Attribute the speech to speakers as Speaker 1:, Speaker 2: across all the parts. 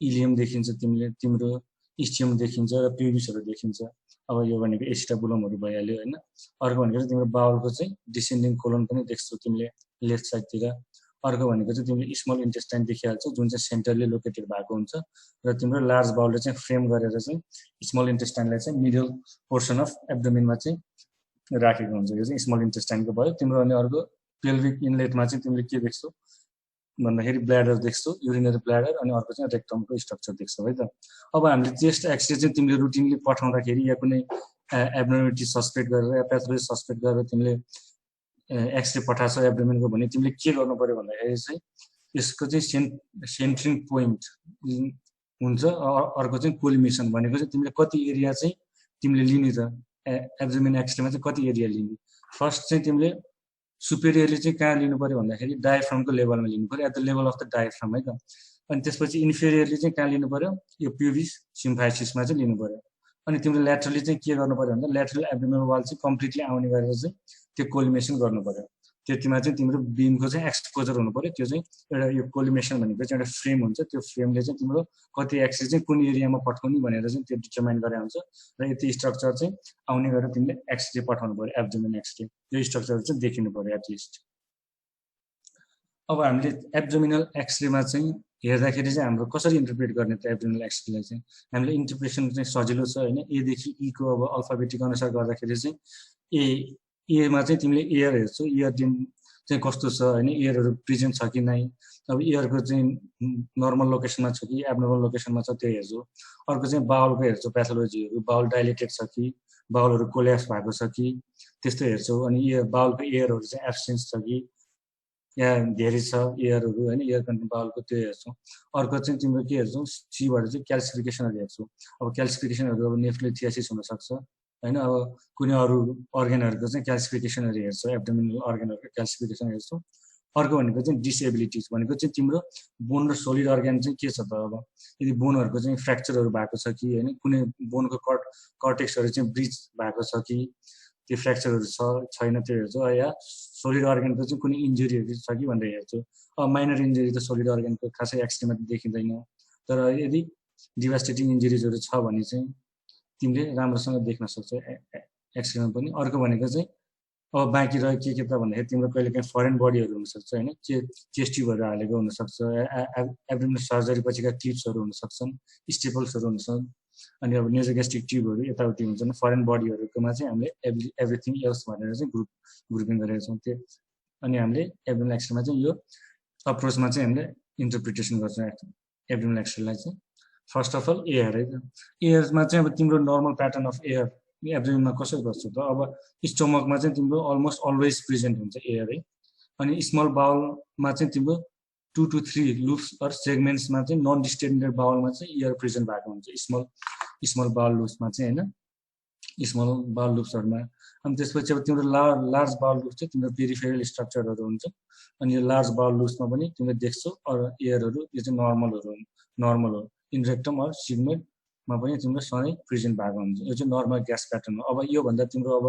Speaker 1: Ilium देखिन्छ तिम्रो ischium देखिन्छ र प्युबिसहरू देखिन्छ। अब यो भनेको एसिटाबुलमहरू भइहाल्यो होइन। अर्को भनेको चाहिँ तिम्रो बाउलको चाहिँ डिसेन्डिङ कोलन पनि देख्छौ तिमीले लेफ्ट साइडतिर। अर्को भनेको चाहिँ तिमीले स्मल इन्टेस्टाइन देखिहाल्छौ जुन चाहिँ सेन्टरली लोकेटेड भएको हुन्छ र तिम्रो लार्ज बाउलले चाहिँ फ्रेम गरेर चाहिँ स्मल इन्टेस्टाइनलाई चाहिँ मिडल पोर्सन अफ एब्डोमेनमा चाहिँ राखेको हुन्छ। यो चाहिँ स्मल इन्टेस्टाइनको भयो तिम्रो। अनि अर्को पेल्भिक इनलेटमा चाहिँ तिमीले के देख्छौ भन्दाखेरि ब्ल्याडर देख्छौ, युरिनरी ब्ल्याडर, अनि अर्को चाहिँ रेक्टमको स्ट्रक्चर देख्छौ है त। अब हामीले चेस्ट एक्सरे चाहिँ तिमीले रुटिनली पठाउँदाखेरि या कुनै एब्नोर्मलिटी सस्पेक्ट गरेर या प्याथोलोजी सस्पेक्ट गरेर तिमीले एक्सरे पठाएको छ एब्डोमेनको भने तिमीले के गर्नु पर्यो भन्दाखेरि चाहिँ यसको चाहिँ सेन्ट्रिङ पोइन्ट हुन्छ। अर्को चाहिँ कोलिमेसन भनेको चाहिँ तिमीले कति एरिया चाहिँ तिमीले लिने त एब्डोमेन एक्सरेमा चाहिँ कति एरिया लिने। फर्स्ट चाहिँ तिमीले सुपेरियरली चाहिँ कहाँ लिनु पर्यो भन्दाखेरि डायफ्रामको लेभलमा लिनु पर्यो, at the level of the diaphragm है त। अनि त्यसपछि इन्फेरियरली चाहिँ कहाँ लिनु पर्यो, यो प्युबिस सिम्फाइसिसमा चाहिँ लिनु पर्यो। अनि तिमीले ल्याटरली चाहिँ के गर्नु पर्यो भन्दा ल्याटरल एब्डोमिनल वाल चाहिँ कम्प्लिटली आउने गरेर चाहिँ त्यो कोलिमेसन गर्नु पर्यो। त्यतिमा चाहिँ तिम्रो बिमको चाहिँ एक्सपोजर हुनु पर्यो। त्यो चाहिँ एउटा यो कोलिमेसन भनेको चाहिँ एउटा फ्रेम हुन्छ, त्यो फ्रेमले चाहिँ तिम्रो कति एक्सरे चाहिँ कुन एरियामा पठाउने भनेर चाहिँ त्यो डिटर्माइन गरे हुन्छ। र यति स्ट्रक्चर चाहिँ आउने गरेर तिमीले एक्सरे पठाउनु पर्यो, एब्डोमेन एक्सरे। यो स्ट्रक्चर चाहिँ देखिनु पर्यो एटलिस्ट। अब हामीले एब्डोमिनल एक्सरेमा चाहिँ हेर्दाखेरि चाहिँ हाम्रो कसरी इन्टरप्रेट गर्ने त एब्डोमिनल एक्सरेलाई चाहिँ हामीले इन्टरप्रेसन चाहिँ सजिलो छ होइन। एदेखि ईको अब अल्फाबेटिक अनुसार गर्दाखेरि चाहिँ एमा चाहिँ तिमीले एयर हेर्छौ, एयर चाहिँ कस्तो छ होइन, एयरहरू प्रेजेन्ट छ कि नै। अब एयरको चाहिँ नर्मल लोकेसनमा छ कि एबनर्मल लोकेसनमा छ त्यो हेर्छौ। अर्को चाहिँ बाउलको हेर्छौ प्याथोलोजीहरू, बाउल डाइलेटेड छ कि बाउलहरू कोल्याप्स भएको छ कि त्यस्तो हेर्छौ। अनि बाउलको एयरहरू चाहिँ एब्सेन्स छ कि या धेरै छ एयरहरू होइन, एयर कन्टेन्ट बाउलको त्यो हेर्छौ। अर्को चाहिँ तिम्रो के हेर्छौ, सीबाट चाहिँ क्याल्सिफिकेसनहरू हेर्छौ। अब क्याल्सिफिकेसनहरू अब नेफ्रोथियासिस हुनसक्छ होइन। अब कुनै अरू अर्गेनहरूको चाहिँ क्याल्सिफिकेसनहरू हेर्छौ, एब्डोमिनल अर्गेनहरूको क्याल्सिफिकेसन हेर्छौ। अर्को भनेको चाहिँ डिसेबिलिटिज भनेको चाहिँ तिम्रो बोन र सोलिड अर्ग्यान चाहिँ के छ त। अब यदि बोनहरूको चाहिँ फ्र्याक्चरहरू भएको छ कि होइन, कुनै बोनको कर्टेक्सहरू चाहिँ ब्रिज भएको छ कि त्यो फ्र्याक्चरहरू छैन त्यो हेर्छौ। या सोलिड अर्ग्यानको चाहिँ कुनै इन्जुरीहरू छ कि भनेर हेर्छौ। अब माइनर इन्जुरी त सोलिड अर्ग्यानको खासै एक्सरेमा देखिँदैन, तर यदि डिभास्टेटिङ इन्जुरिजहरू छ भने चाहिँ तिमीले राम्रोसँग देख्न सक्छौ एक्सरेमा पनि। अर्को भनेको चाहिँ अब बाँकी रह्यो के त भन्दाखेरि तिम्रो कहिले काहीँ फरेन बडीहरू हुनसक्छ होइन, चेस्ट ट्युबहरू हालेको हुनसक्छ, एब्डोमिनल सर्जरी पछिका क्लिप्सहरू हुनसक्छन्, स्टेपल्सहरू हुन्छन्। अनि अब नेजोग्यास्ट्रिक ट्युबहरू यताउति हुन्छन्। फरेन बडीहरूकोमा चाहिँ हामीले एभ्रिथिङ एल्स भनेर चाहिँ ग्रुपिङ गरेका छौँ त्यो। अनि हामीले एब्डोमिनल एक्सरेमा चाहिँ यो अप्रोचमा चाहिँ हामीले इन्टरप्रिटेसन गर्छौँ एब्डोमिनल एक्सरेलाई चाहिँ। फर्स्ट अफ अल एयर है, एयरमा चाहिँ अब तिम्रो नर्मल प्याटर्न अफ एयर एब्डोमिनमा कसरी गर्छौ त। अब स्टोमकमा चाहिँ तिम्रो अलमोस्ट अलवेज प्रेजेन्ट हुन्छ एयर है। अनि स्मल बाउलमा चाहिँ तिम्रो 2 to 3 लुप्स अर सेगमेन्ट्समा चाहिँ नन डिस्टेन्डेड बाउलमा चाहिँ एयर प्रेजेन्ट भएको हुन्छ, स्मल बाउल लुप्समा चाहिँ होइन, स्मल बाउल लुप्सहरूमा। अनि त्यसपछि अब तिम्रो लार्ज बाउल लुप्स चाहिँ तिम्रो पेरिफेरल स्ट्रक्चरहरू हुन्छ। अनि यो लार्ज बाउल लुप्समा पनि तिमीले देख्छौ एयरहरू, यो चाहिँ नर्मल हो। इन रेक्टम अर सिग्मेन्टमा पनि तिम्रो सधैँ प्रेजेन्ट भएको हुन्छ। यो चाहिँ नर्मल ग्यास प्याटर्न हो। अब योभन्दा तिम्रो अब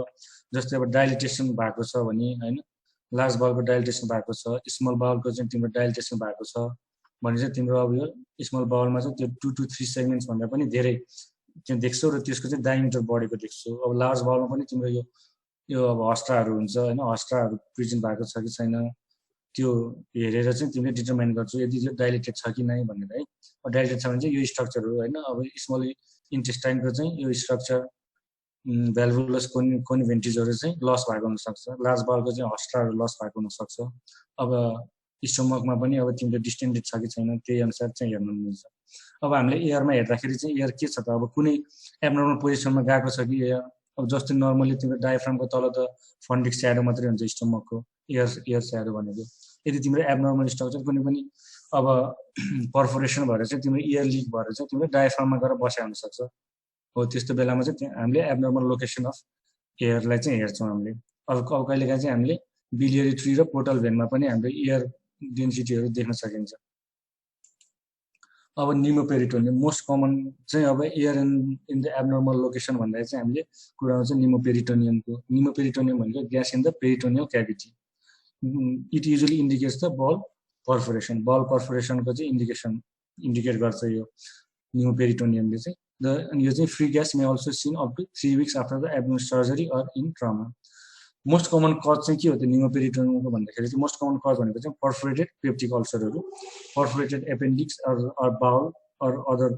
Speaker 1: जस्तै अब डाइलिटेसन भएको छ भने होइन, लार्ज बाउलको डाइलिटेसन भएको छ, स्मल बाउलको चाहिँ तिम्रो डाइलिटेसन भएको छ भने चाहिँ तिम्रो अब यो स्मल बाउलमा चाहिँ त्यो 2 to 3 सेगमेन्ट्स भन्दा पनि धेरै चाहिँ देख्छौ र त्यसको चाहिँ डायमिटर बढेको देख्छौ। अब लार्ज बाउलमा पनि तिम्रो यो अब हस्टाहरू हुन्छ होइन, हस्टाहरू प्रेजेन्ट भएको छ कि छैन त्यो हेरेर चाहिँ तिमीले डिटर्माइन गर्छौ यदि यो डाइलेटेड छ कि नै भनेर है। डाइलेटेड छ भने चाहिँ यो स्ट्रक्चर हो होइन। अब स्मल इन्टेस्टाइनको चाहिँ यो स्ट्रक्चर भ्याल्भुलस कोनिभेन्टिजहरू चाहिँ लस भएको हुनसक्छ, लार्ज बाउलको चाहिँ हस्टाहरू लस भएको हुनसक्छ। अब स्टोमकमा पनि अब तिम्रो डिस्टेन्डेड छ कि छैन त्यही अनुसार चाहिँ हेर्नु मिल्छ। अब हामीले एयरमा हेर्दाखेरि चाहिँ एयर के छ त, अब कुनै एब्नर्मल पोजिसनमा गएको छ कि एयर। अब जस्तै नर्मली तिम्रो डायफ्रामको तल त फन्डिक स्याडो मात्रै हुन्छ स्टोमकको, एयर स्याडो भनेको। यदि तिम्रो एब्नर्मल स्ट्रक्चर कुनै पनि अब पर्फोरेसन भएर चाहिँ तिम्रो एयर लिक भएर चाहिँ तिम्रो डायफ्राममा गएर बस्या हुनसक्छ हो। त्यस्तो बेलामा चाहिँ हामीले एब्नर्मल लोकेसन अफ एयरलाई चाहिँ हेर्छौँ हामीले। अब कहिलेकाहीँ चाहिँ हामीले बिलियरी ट्री र पोर्टल भेनमा पनि हामीले एयर डेन्सिटीहरू देख्न सकिन्छ। अब निमोपेरिटोनियम मोस्ट कमन चाहिँ अब air in the abnormal location भन्दाखेरि चाहिँ हामीले कुरा आउँछ निमोपेरिटोनियमको। निमोपेरिटोनियम भनेको gas in the peritoneal cavity. It usually indicates the bowel perforation. Bowel पर्फोरेसनको चाहिँ इन्डिकेसन इन्डिकेट गर्छ यो pneumoperitoneumले चाहिँ अनि यो चाहिँ free gas may also seen up to 3 weeks after the abdominal surgery or in trauma most common cause चाहिँ के हो त pneumoperitoneumको भन्दाखेरि चाहिँ मोस्ट कमन कज भनेको चाहिँ पर्फोरेटेड पेप्टिक अल्सरहरू perforated appendix or bowel or other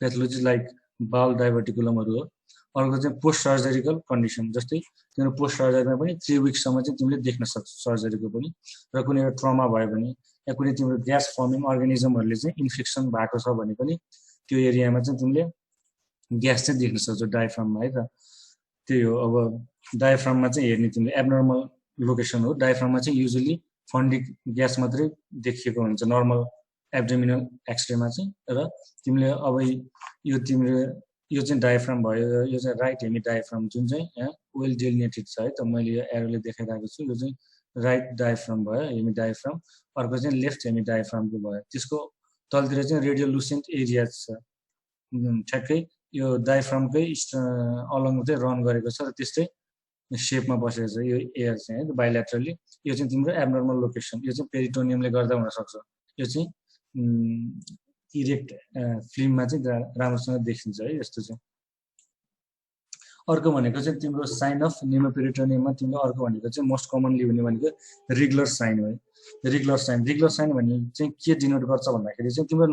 Speaker 1: pathology like bowel डाइभर्टिकुलमहरू हो अर्को चाहिँ पोस्ट सर्जरिकल कन्डिसन जस्तै तिम्रो पोस्ट सर्जरीमा पनि 3 weeksसम्म चाहिँ तिमीले देख्न सक्छौ सर्जरीको पनि र कुनै एउटा ट्रमा भयो भने या कुनै तिम्रो ग्यास फर्मिङ अर्गानिजमहरूले चाहिँ इन्फेक्सन भएको छ भने पनि त्यो एरियामा चाहिँ तिमीले ग्यास चाहिँ देख्न सक्छौ डायफ्राममा है त त्यही हो अब डायफ्राममा चाहिँ हेर्ने तिमीले एब्नर्मल लोकेसन हो डायफ्राममा चाहिँ युजुअली फन्डिक ग्यास मात्रै देखिएको हुन्छ नर्मल एब्डोमिनल एक्सरेमा चाहिँ र तिमीले अब यो तिम्रो यो चाहिँ डायफ्राम भयो यो चाहिँ राइट हेमी डायफ्राम जुन चाहिँ यहाँ वेल डेलिनेटेड छ है त मैले यो एरोले देखाइरहेको छु यो चाहिँ राइट डायफ्राम भयो हेमी डायफ्राम अर्को चाहिँ लेफ्ट हेमी डायफ्रामको भयो त्यसको तलतिर चाहिँ रेडियोलुसेन्ट एरिया छ ठ्याक्कै यो डायफ्रामकै अलङ चाहिँ रन गरेको छ र त्यस्तै सेपमा बसेको छ यो एयर चाहिँ है बाइल्याटरली यो चाहिँ तिम्रो एब्नर्मल लोकेसन यो चाहिँ पेरिटोनियमले गर्दा हुनसक्छ यो चाहिँ इरेक्ट फिल्ममा चाहिँ राम्रोसँग देखिन्छ है यस्तो चाहिँ अर्को भनेको चाहिँ तिम्रो साइन अफ pneumoperitoneumमा तिम्रो अर्को भनेको चाहिँ मोस्ट कमनली हुने भनेको रेगुलर साइन हो है रेगुलर साइन भन्ने चाहिँ के डिनोट गर्छ भन्दाखेरि चाहिँ तिम्रो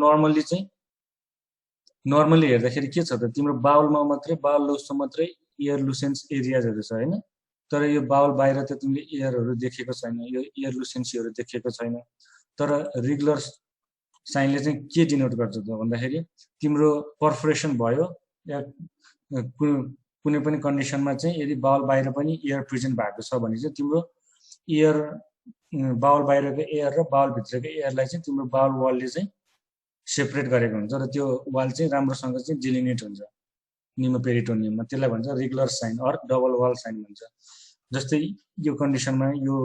Speaker 1: नर्मली हेर्दाखेरि के छ त तिम्रो बाउलमा मात्रै बाउल लोसमा मात्रै एयर लुसेन्स एरियाजहरू छ हैन तर यो बाउल बाहिर त तिमीले एयरहरू देखेको छैन यो एयर लुसेन्सीहरू देखेको छैन तर रेगुलर साइनले चाहिँ के डिनोट गर्छ त भन्दाखेरि तिम्रो पर्फोरेसन भयो या कुनै पनि कन्डिसनमा चाहिँ यदि बाउल बाहिर पनि एयर प्रेजेन्ट भएको छ भने चाहिँ तिम्रो एयर बाउल बाहिरको एयर र बाउल भित्रको एयरलाई चाहिँ तिम्रो बाउल वालले चाहिँ सेपरेट गरेको हुन्छ र त्यो वाल चाहिँ राम्रोसँग चाहिँ डिलिनेट हुन्छ pneumoperitoneumमा त्यसलाई भन्छ regular sign or double wall sign भन्छ जस्तै यो कन्डिसनमा यो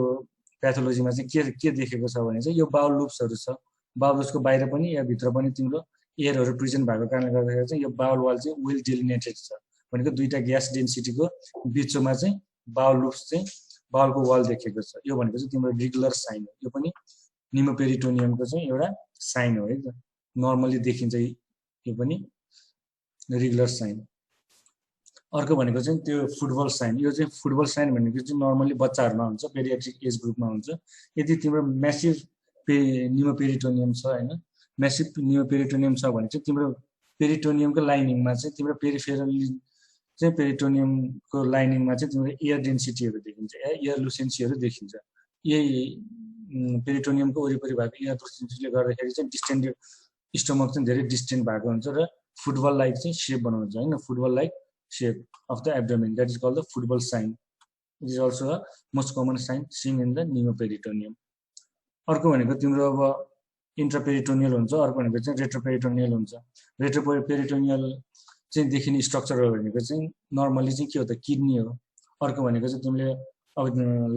Speaker 1: प्याथोलोजीमा चाहिँ के देखेको छ भने चाहिँ यो बाउल लुप्सहरू छ बाउल लुप्सको बाहिर पनि या भित्र पनि तिम्रो एयरहरू प्रेजेन्ट भएको कारणले गर्दाखेरि चाहिँ यो बाउल वाल चाहिँ वेल डिलिनेटेड छ भनेको दुईटा ग्यास डेन्सिटीको बिचमा चाहिँ बाउल लुप्स चाहिँ बाउलको वाल देखेको छ यो भनेको चाहिँ तिम्रो रेगुलर साइन हो यो पनि pneumoperitoneumको चाहिँ एउटा साइन हो है त नर्मली देखिन्छ यो पनि रेगुलर साइन अर्को भनेको चाहिँ त्यो फुटबल साइन यो चाहिँ फुटबल साइन भनेको चाहिँ नर्मली बच्चाहरुमा हुन्छ पेडियाट्रिक एज ग्रुपमा हुन्छ यदि तिम्रो म्यासिभ pneumoperitoneum छ हैन म्यासिभ pneumoperitoneum छ भने चाहिँ तिम्रो पेरिटोनियमको लाइनिङमा चाहिँ तिम्रो पेरिफेरली चाहिँ पेरिटोनियमको लाइनिङमा चाहिँ तिम्रो एयर डेन्सिटीहरु देखिन्छ एयर लुसेन्सीहरु देखिन्छ यही पेरिटोनियमको वरिपरि भएको एयर लुसेन्सीले गर्दाखेरि चाहिँ डिस्टेन्डेड स्टमक चाहिँ धेरै डिस्टेन्ट भएको हुन्छ र फुटबल लाइक चाहिँ शेप बनाउँछ हैन football like shape of the abdomen that is called the football sign. It is also a most common sign seen in the pneumoperitoneum. अर्को भनेको तिम्रो अब इन्ट्रापेरिटोनियल हुन्छ अर्को भनेको चाहिँ रेट्रोपेरिटोनियल हुन्छ रेट्रोपेरिटोनियल चाहिँ देखिने स्ट्रक्चर हो भनेको चाहिँ नर्मली चाहिँ के हो त किडनी हो अर्को भनेको चाहिँ तिमीले अब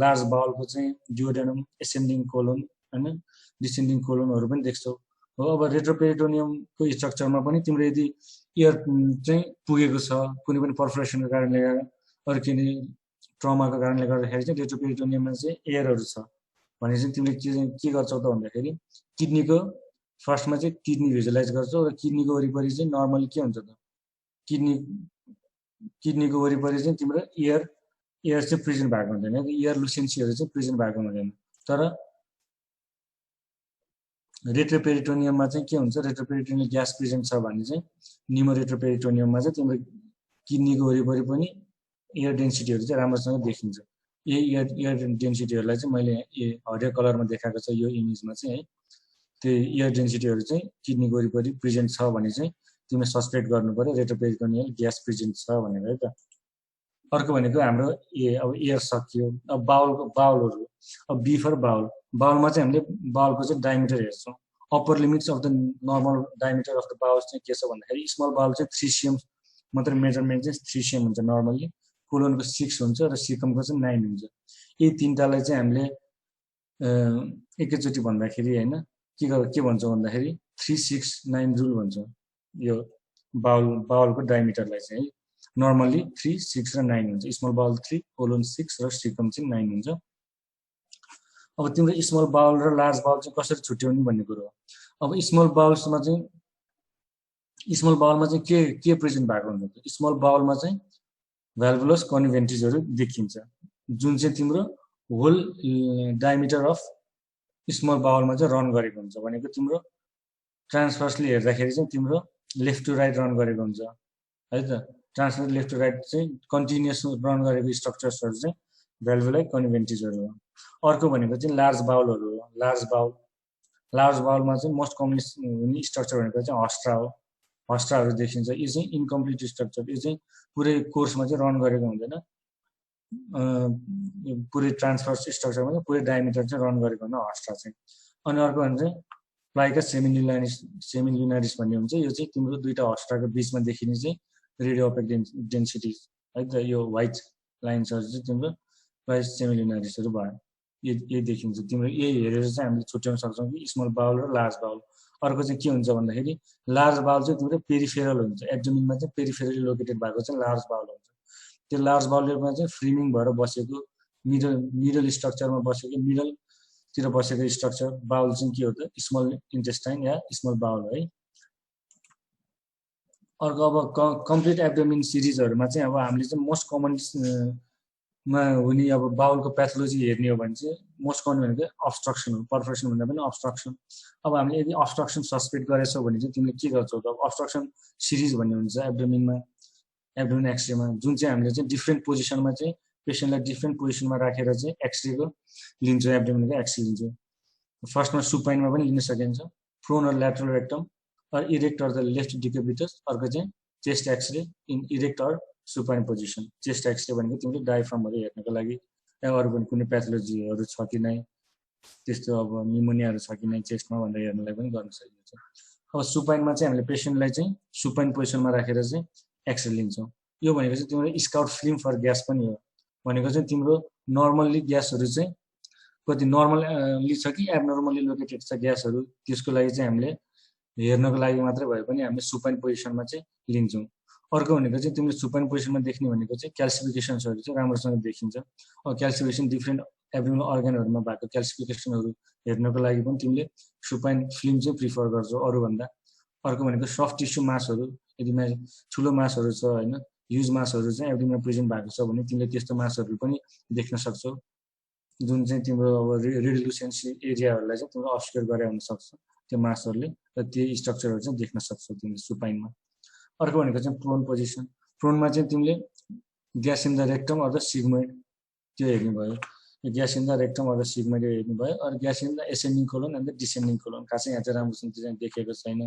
Speaker 1: लार्ज बाउलको चाहिँ ड्युओडेनम एसेन्डिङ कोलोन हैन डिसेन्डिङ कोलोनहरु पनि देख्छौ हो अब रेट्रोपेरिटोनियमको स्ट्रक्चरमा पनि तिम्रो यदि एयर चाहिँ पुगेको छ कुनै पनि पर्फोरेसनको कारणले अरु कुनै ट्रमा को कारणले गर्दाखेरि चाहिँ रेट्रोपेरिटोनियममा चाहिँ एयरहरु छ भने चाहिँ तिमीले के गर्छौ त भन्दाखेरि किडनीको फर्स्टमा चाहिँ किडनी भिजुअलाइज गर्छौ र किडनीको वरिपरि चाहिँ नर्मली के हुन्छ त किडनीको वरिपरि चाहिँ तिम्रो एयर चाहिँ प्रेजेन्ट भएको हुँदैन एयर लुसेन्सीहरु चाहिँ प्रेजेन्ट भएको हुँदैन तर रेट्रोपेरिटोनियममा चाहिँ के हुन्छ रेट्रोपेरिटोनियल ग्यास प्रेजेन्ट छ भने चाहिँ न्युमोरेट्रोपेरिटोनियममा चाहिँ तिम्रो किडनीको वरिपरि पनि एयर डेन्सिटीहरु चाहिँ राम्रोसँग देखिन्छ यही एयर डेन्सिटीहरुलाई चाहिँ मैले हरियो कलरमा देखाएको छ यो इमेजमा चाहिँ है त्यो एयर डेन्सिटीहरु चाहिँ किडनीको वरिपरि प्रेजेन्ट छ भने चाहिँ तिमीले सस्पेक्ट गर्नु पर्यो रेट्रोपेरिटोनियल ग्यास प्रेजेन्ट छ भनेर है त अर्को भनेको हाम्रो अब एयर सकियो अब बाउलहरु अब बिफर बाउलमा चाहिँ हामीले बाउलको चाहिँ डायमिटर हेर्छौं upper limits of the normal diameter of the bowel चाहिँ के छ भन्दाखेरि स्मल बाउल चाहिँ 3 cm मात्र मेजरमेन्ट चाहिँ 3 cm हुन्छ नर्मली कोलोनको 6 हुन्छ र सिकमको चाहिँ 9 हुन्छ यी तीनटालाई चाहिँ हामीले एकैचोटी भन्दाखेरि हैन के भन्छौं भन्दाखेरि 369 रुल भन्छौं यो बाउलको डायमिटरलाई चाहिँ नर्मली 3 6 र 9 हुन्छ स्मल बाउल 3 कोलोन 6 र सिकम चाहिँ 9 हुन्छ अब तिम्रो स्मल बाउल र लार्ज बाउल चाहिँ कसरी छुट्याउने भन्ने कुरा हो अब स्मल बाउल्समा चाहिँ के प्रेजेन्ट भएको हुन्छ त स्मल बाउलमा चाहिँ भ्याल्भुलस कन्भेन्ट्रिजहरू देखिन्छ जुन चाहिँ तिम्रो होल डायमिटर अफ स्मल बाउलमा चाहिँ रन गरेको हुन्छ भनेको तिम्रो ट्रान्सफर्सली हेर्दाखेरि चाहिँ तिम्रो लेफ्ट टु राइट रन गरेको हुन्छ है त ट्रान्सफर लेफ्ट टु राइट चाहिँ कन्टिन्युस रन गरेको स्ट्रक्चर्सहरू चाहिँ भ्याल्भुलाई कन्भेन्ट्रिजहरू हो अर्को भनेको चाहिँ लार्ज बाउलहरू हो लार्ज बाउलमा चाहिँ मोस्ट कमन हुने स्ट्रक्चर भनेको चाहिँ हस्ट्रा हो हस्ट्राहरू देखिन्छ यो चाहिँ इन्कम्प्लिट स्ट्रक्चर यो चाहिँ पुरै कोर्समा चाहिँ रन गरेको हुँदैन पुरै ट्रान्सफर्स स्ट्रक्चरमा चाहिँ पुरै डायमिटर चाहिँ रन गरेको हुन्छ हस्ट्रा चाहिँ अनि अर्को भने चाहिँ प्लाइका सेमिलुनारिस भन्ने हुन्छ यो चाहिँ तिम्रो दुईटा हस्ट्राको बिचमा देखिने चाहिँ रेडियो अपेक डेन्सिटी है त यो व्हाइट लाइन्सहरू चाहिँ तिम्रो प्लाइका सेमिलुनारिसहरू भयो यो देखिन्छ तिम्रो यही हेरेर चाहिँ हामीले छुट्याउन सक्छौँ कि स्मल बाउल र लार्ज बाउल अर्को चाहिँ के हुन्छ भन्दाखेरि लार्ज बाउल चाहिँ तिम्रो पेरिफेरल हुन्छ एब्डोमिनमा चाहिँ पेरिफेरली लोकेटेड भएको चाहिँ लार्ज बाउल हुन्छ त्यो लार्ज बाउलमा चाहिँ फ्रिमिङ भएर बसेको मिडल स्ट्रक्चरमा बसेको मिडलतिर बसेको स्ट्रक्चर बाउल चाहिँ के हो त स्मल इन्टेस्टाइन या स्मल बाउल है अर्को अब कम्प्लिट एब्डोमिन सिरिजहरूमा चाहिँ अब हामीले चाहिँ मोस्ट कमन मा हुने अब बाउलको प्याथोलोजी हेर्ने हो भने चाहिँ मोस्ट कमन भनेको अब्स्ट्रक्सन हो पर्फोरेसन भन्दा पनि अब्स्ट्रक्सन अब हामीले यदि अब्स्ट्रक्सन सस्पेक्ट गरेछौ भने चाहिँ तिमीले के गर्छौ त अब्स्ट्रक्सन सिरिज भन्ने हुन्छ एब्डोमिनमा एब्डोमिन एक्सरेमा जुन चाहिँ हामीले चाहिँ डिफ्रेन्ट पोजिसनमा चाहिँ पेसेन्टलाई डिफ्रेन्ट पोजिसनमा राखेर चाहिँ एक्सरेको लिन्छौँ एब्डोमिनको एक्सरे लिन्छौँ फर्स्टमा सुपाइनमा पनि लिन सकिन्छ प्रोन र lateral rectum erect or the left decubitus अर्को चाहिँ chest x-ray in erect or supine position chest x-ray भनेको तिमीले डायफ्रामहरू हेर्नको लागि अरू पनि कुनै प्याथोलोजीहरू छ कि नै त्यस्तो अब निमोनियाहरू छ कि नै चेस्टमा भनेर हेर्नलाई पनि गर्न सकिन्छ अब सुपाइनमा चाहिँ हामीले पेसेन्टलाई चाहिँ सुपाइन पोजिसनमा राखेर चाहिँ एक्सरे लिन्छौँ यो भनेको चाहिँ तिम्रो स्काउट फिल्म फर ग्यास पनि हो भनेको चाहिँ तिम्रो नर्मल्ली ग्यासहरू चाहिँ कति नर्मल्ली छ कि एबनर्मल्ली लोकेटेड छ ग्यासहरू त्यसको लागि चाहिँ हामीले हेर्नको लागि मात्रै भए पनि हामीले सुपाइन पोजिसनमा चाहिँ लिन्छौँ अर्को भनेको चाहिँ तिमीले सुपाइन पोजिसनमा देख्ने भनेको चाहिँ क्याल्सिफिकेसन्सहरू चाहिँ राम्रोसँग देखिन्छ अब क्याल्सिफिकेसन डिफ्रेन्ट एब्डोमिनल अर्गनहरूमा भएको क्याल्सिफिकेसनहरू हेर्नको लागि पनि तिमीले सुपाइन फिल्म चाहिँ प्रिफर गर्छौ अरूभन्दा अर्को भनेको सफ्ट टिस्यु मासहरू यदि ठुलो मासहरू छ होइन ह्युज मासहरू चाहिँ एब्डोमिनमा प्रेजेन्ट भएको छ भने तिमीले त्यस्तो मासहरू पनि देख्न सक्छौ जुन चाहिँ तिम्रो अब रेडिलुसेन्सी एरियाहरूलाई चाहिँ तिम्रो अब्स्क्योर गरे हुनसक्छ त्यो मासहरूले र त्यो स्ट्रक्चरहरू चाहिँ देख्न सक्छौ तिमीले सुपाइनमा अर्को भनेको चाहिँ प्रोन पोजिसन प्रोनमा चाहिँ तिमीले ग्यास इन द रेक्टम अथवा सिग्मोइड त्यो हेर्ने भयो ग्यास इन द रेक्टम अथवा सिग्मोइड हेर्ने भयो अरू gas in the ascending colon and the descending colon खासै यहाँ चाहिँ राम्रोसँग चाहिँ देखेको छैन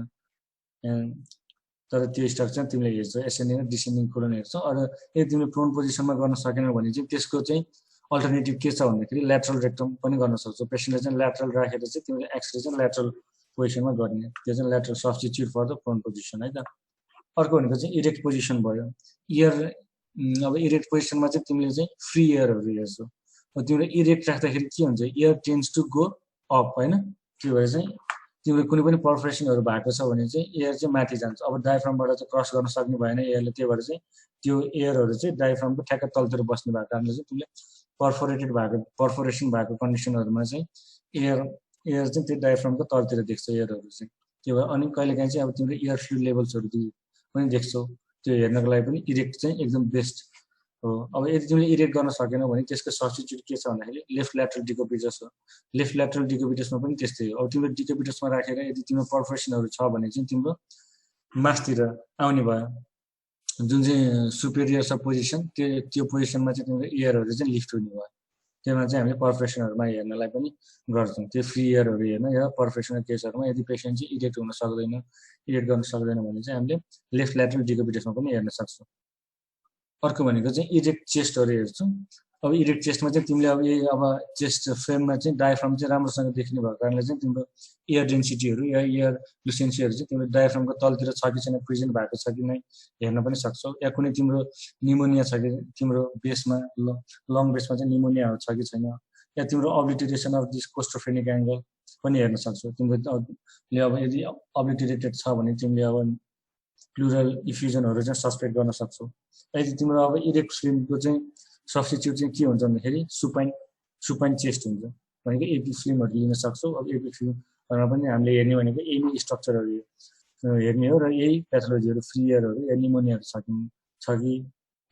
Speaker 1: तर त्यो स्ट्रक्चर तिमीले हेर्छौ एसेन्डिङ र डिसेन्डिङ कोलन हेर्छौ अरू यदि तिमीले प्रोन पोजिसनमा गर्न सकेनौ भने चाहिँ त्यसको चाहिँ अल्टरनेटिभ के छ भन्दाखेरि ल्याटरल रेक्टम पनि गर्न सक्छौ पेसेन्टलाई चाहिँ ल्याटरल राखेर चाहिँ तिमीले एक्सरे चाहिँ ल्याटरल पोजिसनमा गर्ने त्यो चाहिँ lateral substitute for the prone position है त अर्को भनेको चाहिँ इरेक्ट पोजिसन भयो इयर अब इरेक्ट पोजिसनमा चाहिँ तिमीले चाहिँ फ्री एयरहरू हेर्छौ तिमीले इरेक्ट राख्दाखेरि के हुन्छ air tends to go up होइन त्यो भएर चाहिँ तिमीले कुनै पनि पर्फोरेसनहरू भएको छ भने चाहिँ एयर चाहिँ माथि जान्छ अब डायफ्रामबाट चाहिँ क्रस गर्न सक्ने भएन एयरले त्यही भएर चाहिँ त्यो एयरहरू चाहिँ डायफ्रामको ठ्याक्क तलतिर बस्ने भएको कारणले चाहिँ तिमीले पर्फोरेसन भएको कन्डिसनहरूमा चाहिँ एयर चाहिँ त्यो डायफ्रामको तलतिर देख्छ एयरहरू चाहिँ त्यो भएर अनि कहिलेकाहीँ चाहिँ अब तिमीले एयर फ्लुइड लेभल्सहरू पनि देख्छौ त्यो हेर्नको लागि पनि इरेक्ट चाहिँ एकदम बेस्ट हो अब यदि तिमीले इरेक्ट गर्न सकेनौ भने त्यसको सब्स्टिट्युट के छ भन्दाखेरि लेफ्ट ल्याटरल डिकोपिटस हो लेफ्ट ल्याटरल डिकोपिटसमा पनि त्यस्तै हो अब तिमीले डिकोपिटसमा राखेर यदि तिम्रो पर्फोरेसनहरू छ भने चाहिँ तिम्रो मासतिर आउने भयो जुन चाहिँ सुपेरियर छ पोजिसन त्यो पोजिसनमा चाहिँ तिम्रो एयरहरू चाहिँ लिफ्ट हुने भयो त्यसमा चाहिँ हामीले पर्फोरेसनहरूमा हेर्नलाई पनि गर्छौँ त्यो फ्री एयरहरू हेर्न या पर्फोरेसनल केसहरूमा यदि पेसेन्ट चाहिँ इरेक्ट हुन सक्दैन इरेक्ट गर्न सक्दैन भने चाहिँ हामीले लेफ्ट ल्याटरल डिकोपिटसमा पनि हेर्न सक्छौँ अर्को भनेको चाहिँ इरेक्ट चेस्टहरू हेर्छौँ अब इरेक्ट चेस्टमा चाहिँ तिमीले अब यही अब चेस्ट फ्रेममा चाहिँ डायफ्राम चाहिँ राम्रोसँग देखिने भएको कारणले चाहिँ तिम्रो एयर डेन्सिटीहरू या एयर लुसेन्सीहरू चाहिँ तिम्रो डायफ्रामको तलतिर छ कि छैन प्रेजेन्ट भएको छ कि नै हेर्न पनि सक्छौ या कुनै तिम्रो निमोनिया छ कि तिम्रो बेसमा लङ बेसमा चाहिँ निमोनियाहरू छ कि छैन या तिम्रो अब्लिटेरेसन अफ दिस कोस्टोफ्रेनिक एङ्गल पनि हेर्न सक्छौ तिमीले अब यदि अब्लिटेरेटेड छ भने तिमीले अब प्लुरल इफ्युजनहरू चाहिँ सस्पेक्ट गर्न सक्छौ यदि तिम्रो अब इरेक्ट फिल्मको चाहिँ सब्स्टिट्युट चाहिँ के हुन्छ भन्दाखेरि सुपाइन चेस्ट हुन्छ भनेको एपी फिल्महरू लिन सक्छौ अब एपी फिल्म पनि हामीले हेर्ने भनेको यही नै स्ट्रक्चरहरू हेर्ने हो र यही प्याथोलोजीहरू फ्री एयरहरू या निमोनियाहरू छ कि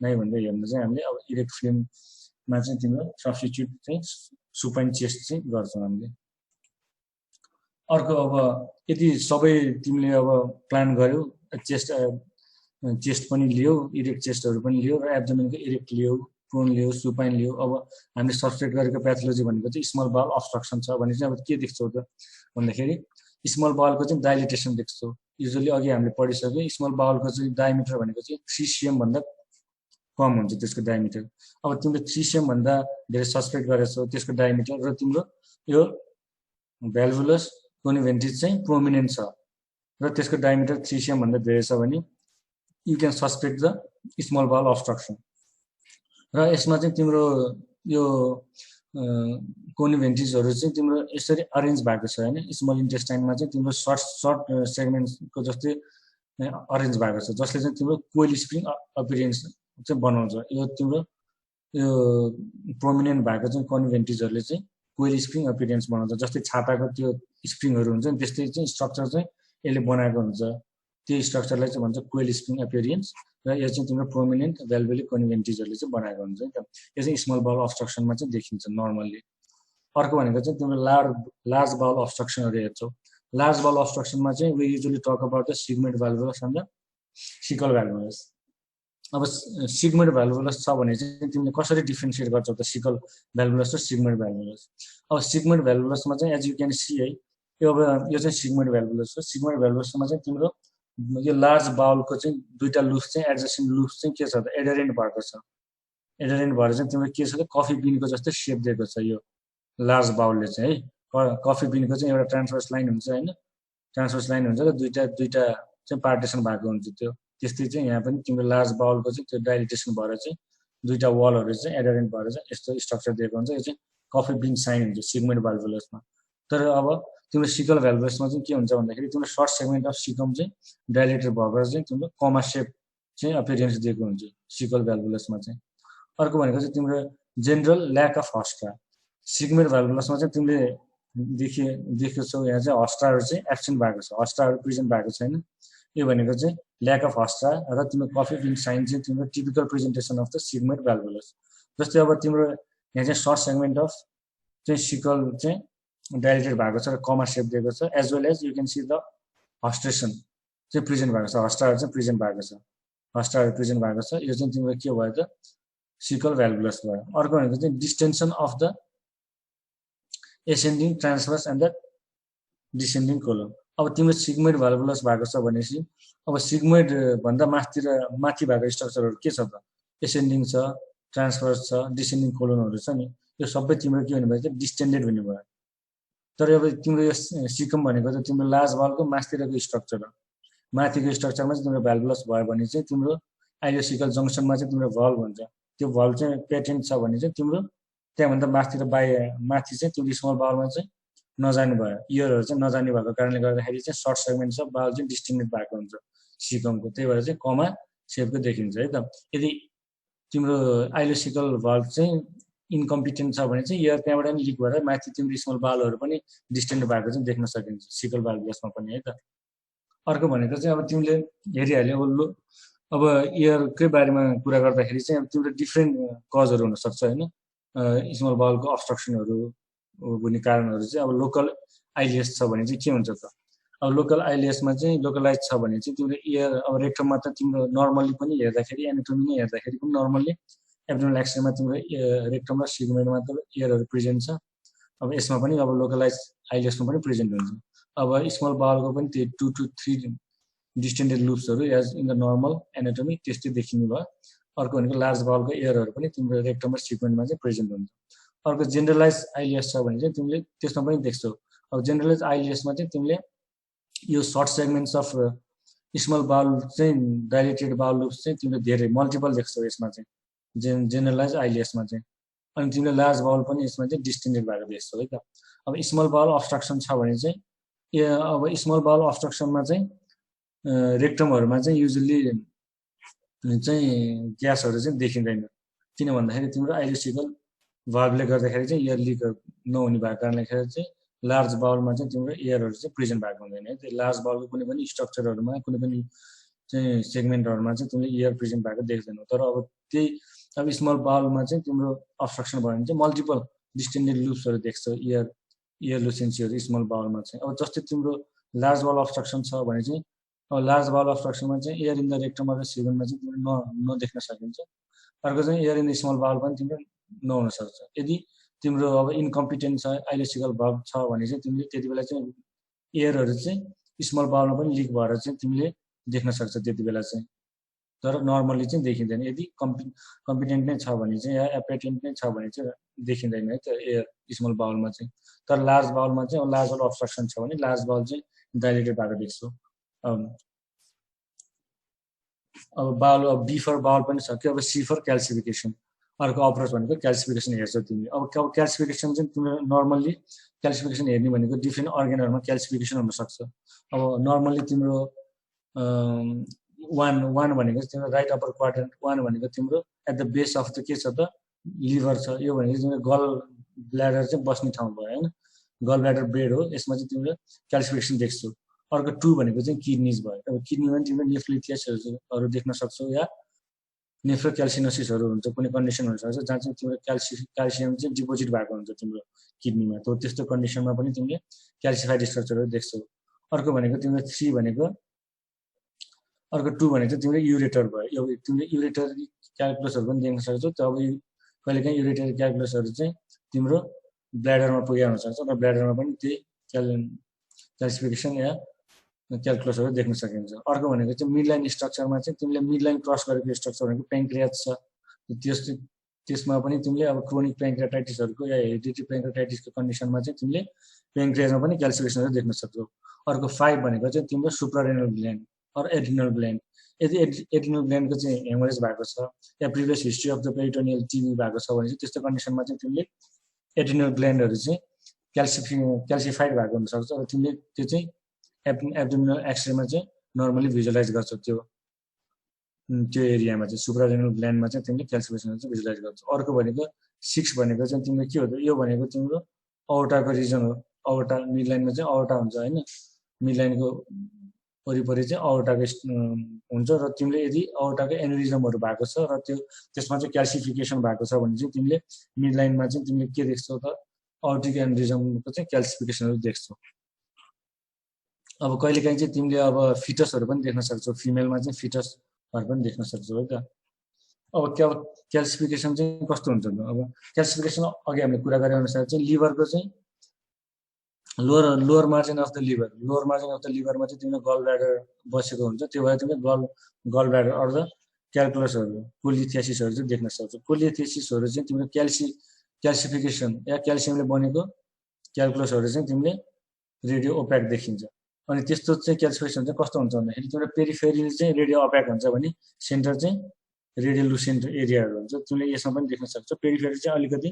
Speaker 1: नै भनेर हेर्नु चाहिँ हामीले अब इरेक्ट फिल्ममा चाहिँ तिम्रो सब्स्टिट्युट चाहिँ सुपाइन चेस्ट चाहिँ गर्छौँ हामीले। अर्को अब यदि सबै तिमीले अब प्लान गर्यौ चेस्ट पनि लियो, इरेक्ट चेस्टहरू पनि लियो र एब्डोमेनको इरेक्ट लियो, प्रोन लियो, सुपाइन लियो। अब हामीले सब्सट्रेट गरेको प्याथोलोजी भनेको चाहिँ स्मल बाउल अब्स्ट्रक्सन छ भने चाहिँ अब के देख्छौ त भन्दाखेरि स्मल बाउलको चाहिँ डाइलिटेसन देख्छौ। युजुअली अघि हामीले पढिसक्यो स्मल बाउलको चाहिँ डायमिटर भनेको चाहिँ 3 cm भन्दा कम हुन्छ त्यसको डायमिटर। अब तिमीले 3 cm भन्दा धेरै सब्सट्रेट गरेछौ त्यसको डायमिटर र तिम्रो यो भ्याल्भुलस कोनिभेन्टिस चाहिँ प्रोमिनेन्ट छ र त्यसको डायमिटर 3 cm भन्दा धेरै छ भने you can suspect the small bowel obstruction. र यसमा चाहिँ तिम्रो यो कोनिभेन्टिसहरू चाहिँ तिम्रो यसरी अरेन्ज भएको छ हैन। स्मल इन्टेस्टाइनमा चाहिँ तिम्रो सर्ट सेगमेन्टको जस्तै अरेन्ज भएको छ जसले चाहिँ तिम्रो कोइल स्प्रिङ अपियरेन्स चाहिँ बनाउँछ। यो तिम्रो यो प्रोमिनेन्ट भएको चाहिँ कोनिभेन्टिसहरूले चाहिँ कोइल स्प्रिङ अपियरेन्स बनाउँछ। जस्तै छाताको त्यो स्प्रिङहरू हुन्छ नि त्यस्तै चाहिँ स्ट्रक्चर चाहिँ यसले बनाएको हुन्छ। त्यो स्ट्रक्चरलाई चाहिँ भन्छ कोइल स्प्रिङ अपियरेन्स र यो चाहिँ तिम्रो प्रोमिनेन्ट भ्याल्भुलिक कोनिभेन्टिसहरूले चाहिँ बनाएको हुन्छ नि त। यो चाहिँ स्मल बाउल अब्स्ट्रक्सनमा चाहिँ देखिन्छ नर्मल्ली। अर्को भनेको चाहिँ तिम्रो लार्ज बाउल अब्स्ट्रक्सनहरू हेर्छौ। लार्ज बाउल अब्स्ट्रक्सनमा चाहिँ we usually talk about the sigmoid volvulus and the cecal volvulus. अब सिगमेन्ट भ्याल्भुलस छ भने चाहिँ तिमीले कसरी डिफ्रेन्सिएट गर्छौ त सिकल भ्याल्भुलस र सिगमेन्ट भ्याल्भुलस। अब सिगमेन्ट भ्याल्भुलसमा चाहिँ एज यु क्यान सी है यो चाहिँ सिगमेन्ट भ्याल्भुलस हो। सिगमेन्ट भ्याल्भुलसमा चाहिँ तिम्रो यो लार्ज बाउलको चाहिँ दुईटा लुप्स चाहिँ एडजस्टेन्ट लुप्स चाहिँ के छ त एडरेन्ट भएको छ। एडरेन्ट भएर चाहिँ तिम्रो के छ त कफी बिनको जस्तै सेप दिएको छ यो लार्ज बाउलले चाहिँ है। कफी बिनको चाहिँ एउटा ट्रान्सभर्स लाइन हुन्छ हैन, ट्रान्सभर्स लाइन हुन्छ र दुईटा चाहिँ पार्टिसन भएको हुन्छ। त्यो त्यस्तै चाहिँ यहाँ पनि तिम्रो लार्ज बाउलको चाहिँ त्यो डाइलिटेसन भएर चाहिँ दुईटा वलहरू चाहिँ एडरेन्ट भएर चाहिँ यस्तो स्ट्रक्चर दिएको हुन्छ। यो चाहिँ कफी बिन साइन हुन्छ सिगमेन्ट भ्याल्भुलसमा। तर अब तिम्रो सिकल भ्याल्भुलसमा चाहिँ के हुन्छ भन्दाखेरि तिम्रो सर्ट सेगमेन्ट अफ सिकम चाहिँ डाइलेटेड भएर चाहिँ तिम्रो कमा सेप चाहिँ अपियरेन्स दिएको हुन्छ सिकल भ्याल्भुलसमा चाहिँ। अर्को भनेको चाहिँ तिम्रो जेनरल ल्याक अफ हस्ट्रा। सिगमेन्ट भ्याल्भुलसमा चाहिँ तिमीले देखेछौ यहाँ चाहिँ हस्ट्राहरू चाहिँ एब्सेन्ट भएको छ, हस्ट्राहरू प्रेजेन्ट भएको छैन। यो भनेको चाहिँ ल्याक अफ हस्ट्रा र तिम्रो कफी बिन साइन चाहिँ तिम्रो typical presentation of the sigmoid volvulus. जस्तै अब तिम्रो यहाँ चाहिँ सर्ट सेगमेन्ट अफ चाहिँ सिकल चाहिँ डाइलेटेड भएको छ र कमा सेप दिएको छ as well as you can see the haustration चाहिँ प्रेजेन्ट भएको छ, हस्ट्राहरू चाहिँ प्रेजेन्ट भएको छ, हस्ट्राहरू प्रेजेन्ट भएको छ। यो चाहिँ तिम्रो के भयो त सिकल भ्याल्भुलस भयो। अर्को भनेको चाहिँ distension of the ascending transverse and the descending colon. अब तिम्रो सिगमेन्ट भ्याल्भुलस भएको छ भनेपछि अब सिगमेन्ट भन्दा माथि भएको स्ट्रक्चरहरू के छ त एसेन्डिङ छ, ट्रान्सभर्स छ, डिसेन्डिङ कोलोनहरू छ नि। यो सबै तिम्रो के भन्नुभयो चाहिँ डिस्टेन्डेड भन्ने भयो। तर अब तिम्रो यो सिकम भनेको चाहिँ तिम्रो लार्ज बाउलको माथितिरको स्ट्रक्चर हो। माथिको स्ट्रक्चरमा चाहिँ तिम्रो भ्याल्भुलस भयो भने चाहिँ तिम्रो आइलियोसिकल जङ्सनमा चाहिँ तिम्रो भल्भ हुन्छ। त्यो भल्भ चाहिँ पेटेन्ट छ भने चाहिँ तिम्रो त्यहाँभन्दा माथि चाहिँ तिम्रो स्मल बाउलमा चाहिँ नजाने भयो, इयरहरू चाहिँ नजाने भएको कारणले गर्दाखेरि चाहिँ सर्ट सेगमेन्ट छ बाउल चाहिँ डिस्टिङ्गेट भएको हुन्छ सिकमको। त्यही भएर चाहिँ कमा सेपको देखिन्छ है त। यदि तिम्रो आइलियोसिकल भल्भ चाहिँ इन्कम्पिटेन्ट छ भने चाहिँ इयर त्यहाँबाट पनि लिक भएर माथि तिम्रो स्मल बाउलहरू पनि डिस्टेन्ट भएको चाहिँ देख्न सकिन्छ सिकल भ्याल्भुलसमा पनि है त। अर्को भनेको चाहिँ अब तिमीले हेरिहाल्यो अब इयरकै बारेमा कुरा गर्दाखेरि चाहिँ अब तिम्रो डिफ्रेन्ट कजहरू हुनसक्छ होइन। स्मल बाउलको अब्स्ट्रक्सनहरू हुने कारणहरू चाहिँ अब लोकल आइलिएस छ भने चाहिँ के हुन्छ त अब लोकल आइलिएसमा चाहिँ लोकलाइज छ भने चाहिँ तिम्रो इयर अब रेक्टममा त तिम्रो नर्मल्ली पनि हेर्दाखेरि एनाटोमी नै हेर्दाखेरि पनि नर्मल्ली एब्डोमिनल एक्सरेमा तिम्रो रेक्टम र सिगमेन्टमा त इयरहरू प्रेजेन्ट छ। अब यसमा पनि अब लोकलाइज आइलिएसमा पनि प्रेजेन्ट हुन्छ। अब स्मल बाउलको पनि त्यो 2 to 3 डिस्टेन्डेड लुप्सहरू as in the normal anatomy त्यस्तै देखिने भयो। अर्को भनेको लार्ज बाउलको इयरहरू पनि तिम्रो रेक्टम र सिगमेन्टमा चाहिँ प्रेजेन्ट हुन्छ। अर्को जेनरलाइज आइलिएस छ भने चाहिँ तिमीले त्यसमा पनि देख्छौ। अब जेनरलाइज आइलिएसमा चाहिँ तिमीले यो short segments of small bowel चाहिँ डाइलेटेड बाउल लुप्स चाहिँ तिमीले धेरै मल्टिपल देख्छौ यसमा चाहिँ जेनरलाइज आइलिएसमा चाहिँ। अनि तिमीले लार्ज बाउल पनि यसमा चाहिँ डिस्टिङ्गेट भएको देख्छौ है त। अब स्मल बाउल अब्स्ट्रक्सन छ भने चाहिँ अब स्मल बाउल अब्स्ट्रक्सनमा चाहिँ रेक्टमहरूमा चाहिँ युजुअली चाहिँ ग्यासहरू चाहिँ देखिँदैन। किन भन्दाखेरि तिम्रो आइलियोसिकल भाल्भले गर्दाखेरि चाहिँ इयर लिक नहुने भएको कारणले गर्दा चाहिँ लार्ज बाउलमा चाहिँ तिम्रो एयरहरु चाहिँ प्रेजेन्ट भएको हुँदैन है। त्यो लार्ज बाउलको कुनै पनि स्ट्रक्चरहरुमा कुनै पनि चाहिँ सेगमेन्टहरुमा चाहिँ तिमीले एयर प्रेजेन्ट भएको देख्दैनौ। तर अब त्यही अब स्मल बाउलमा चाहिँ तिम्रो अब्स्ट्रक्सन भयो भने चाहिँ मल्टिपल डिस्टेन्डेड लुप्सहरु देख्छौ एयर लुसेन्सीहरु स्मल बाउलमा चाहिँ। अब जस्तै तिम्रो लार्ज बाउल अब्स्ट्रक्सन छ भने चाहिँ अब लार्ज बाउल अब्स्ट्रक्सनमा चाहिँ एयर इन द रेक्टम र सिगनमा चाहिँ तिमीले नदेख्न सकिन्छ। अर्को चाहिँ air in the small bowel पनि तिम्रो नहुन सक्छ। यदि तिम्रो अब इन्कम्पिटेन्ट छ आइलोसिकल भल्भ छ भने चाहिँ तिमीले त्यति बेला चाहिँ एयरहरु चाहिँ स्मल बाउलमा पनि लिक भएर चाहिँ तिमीले देख्न सक्छ त्यति बेला चाहिँ। तर नर्मली चाहिँ देखिँदैन। यदि कम्पिटेन्ट नै छ भने चाहिँ या एपेटेन्ट नै छ भने चाहिँ देखिँदैन है त्यो एयर स्मल बाउलमा चाहिँ। तर लार्ज बाउलमा चाहिँ लार्ज बाउल अब्स्ट्रक्सन छ भने लार्ज बाउल चाहिँ डाइलेटेड भएको देख्छौ। अब बाउल अब बी फर बाउल पनि छ कि। अब सी फर क्याल्सिफिकेसन अर्को अप्रोच भनेको क्याल्सिफिकेसन हेर्छौ तिमीले। अब क्याल्सिफिकेसन चाहिँ तिमीले नर्मल्ली क्याल्सिफिकेसन हेर्ने भनेको डिफ्रेन्ट अर्गेनहरुमा क्याल्सिफिकेसन हुन सक्छ। अब नर्मल्ली तिम्रो वान भनेको तिम्रो राइट अप्पर क्वाड्रेन्ट, वान भनेको तिम्रो at the base of the के छ त लिभर छ। यो भनेको तिम्रो गल ब्ल्याडर चाहिँ बस्ने ठाउँ भयो हैन, गल ब्ल्याडर बेड हो। यसमा चाहिँ तिम्रो क्याल्सिफिकेसन देख्छौ। अर्को 2 भनेको चाहिँ किडनीज भयो। अब किडनीमा पनि तिम्रो नेफ्रोलिथियसहरु देख्न सक्छौ या नेफ्रोक्याल्सिनोसिसहरु हुन्छ, कुनै कन्डिसन हुन सक्छ जहाँ चाहिँ तिम्रो क्याल्सियम चाहिँ डिपोजिट भएको हुन्छ तिम्रो किडनीमा। त त्यस्तो कन्डिसनमा पनि तिमीले क्याल्सिफाइड स्ट्रक्चरहरु देख्छौ। अर्को भनेको तिम्रो 3 भनेको अर्को 2 भनेको चाहिँ तिम्रो युरेटर भयो। यो तिमीले युरेटर क्याल्कुलसहरु पनि देख्न सक्छौ। त अब कहिलेकाहीँ युरेटर क्याल्कुलसहरु चाहिँ तिम्रो ब्ल्याडरमा पुगेको हुन सक्छ र ब्ल्याडरमा पनि त्यही क्याल्सिफिकेसन या क्याल्कुलसहरु देख्न सकिन्छ। अर्को भनेको चाहिँ मिडलाइन स्ट्रक्चरमा चाहिँ तिमीले मिडलाइन क्रस गरेको स्ट्रक्चर भनेको प्यान्क्रियास छ। त्यसमा पनि तिमीले अब क्रोनिक प्यान्क्रियाटाइटिसहरुको या हेरिडिटरी प्यान्क्रियाटाइटिसको कन्डिसनमा चाहिँ तिमीले प्यान्क्रियासमा पनि क्याल्सिफिकेसनहरु देख्न सक्छौ। अर्को 5 भनेको चाहिँ तिम्रो suprarenal gland or adrenal gland. यदि एड्रिनल ग्ल्यान्डको चाहिँ हेमोरेज भएको छ या previous history of the peritoneal TB भएको छ भने चाहिँ त्यस्तो कन्डिसनमा चाहिँ तिमीले एड्रिनल ग्ल्यान्डहरु चाहिँ क्याल्सिफाइड भएको हुन सक्छ र तिमीले त्यो चाहिँ एब्डोमिनल एक्सरेमा चाहिँ नर्मली भिजुअलाइज गर्छौ। त्यो एरियामा चाहिँ सुप्रारेनल ग्ल्यान्डमा चाहिँ तिमीले क्याल्सिफिकेसन चाहिँ भिजुअलाइज गर्छौ। अर्को भनेको 6 भनेको चाहिँ तिम्रो के हो त, यो भनेको तिम्रो अओर्टाको रिजन हो। अओर्टा मिडलाइनमा चाहिँ अओर्टा हुन्छ हैन, मिडलाइनको वरिपरि चाहिँ अओर्टाको हुन्छ र तिमीले यदि अओर्टाको एन्युरिजमहरु भएको छ र त्यसमा चाहिँ क्याल्सिफिकेसन भएको छ भने चाहिँ तिमीले मिडलाइनमा चाहिँ तिमीले के देख्छौ त अओर्टिक एन्युरिजमको चाहिँ क्याल्सिफिकेसनहरु देख्छौ। अब कहिलेकाहीँ चाहिँ तिमीले अब फिटसहरु पनि देख्न सक्छौ। फिमेलमा चाहिँ फिटसहरु पनि देख्न सक्छौ है त। अब क्याल्सिफिकेसन चाहिँ कस्तो हुन्छ त, अब क्याल्सिफिकेसन अघि हामीले कुरा गरे अनुसार चाहिँ लिभरको चाहिँ लोअर मार्जिन अफ द लिभरमा चाहिँ तिम्रो गल ब्ल्याडर बसेको हुन्छ। त्यो भएर तिमीले गल ब्ल्याडर अर द क्याल्कुलसहरु कोलिथियासिसहरु चाहिँ देख्न सक्छौ। कोलिथियासिसहरु चाहिँ तिम्रो क्याल्सिफिकेसन या क्याल्सियमले बनेको क्याल्कुलसहरु चाहिँ तिमीले रेडियो ओप्याक देखिन्छ। अनि त्यस्तो चाहिँ क्याल्सिफिकेसन चाहिँ कस्तो हुन्छ भन्दाखेरि तिम्रो पेरिफेरल चाहिँ रेडियो ओप्याक हुन्छ भने सेन्टर चाहिँ रेडियो लुसेन्ट एरियाहरु हुन्छ। तिमीले यसमा पनि देख्न सक्छौ। पेरिफेरल चाहिँ अलिकति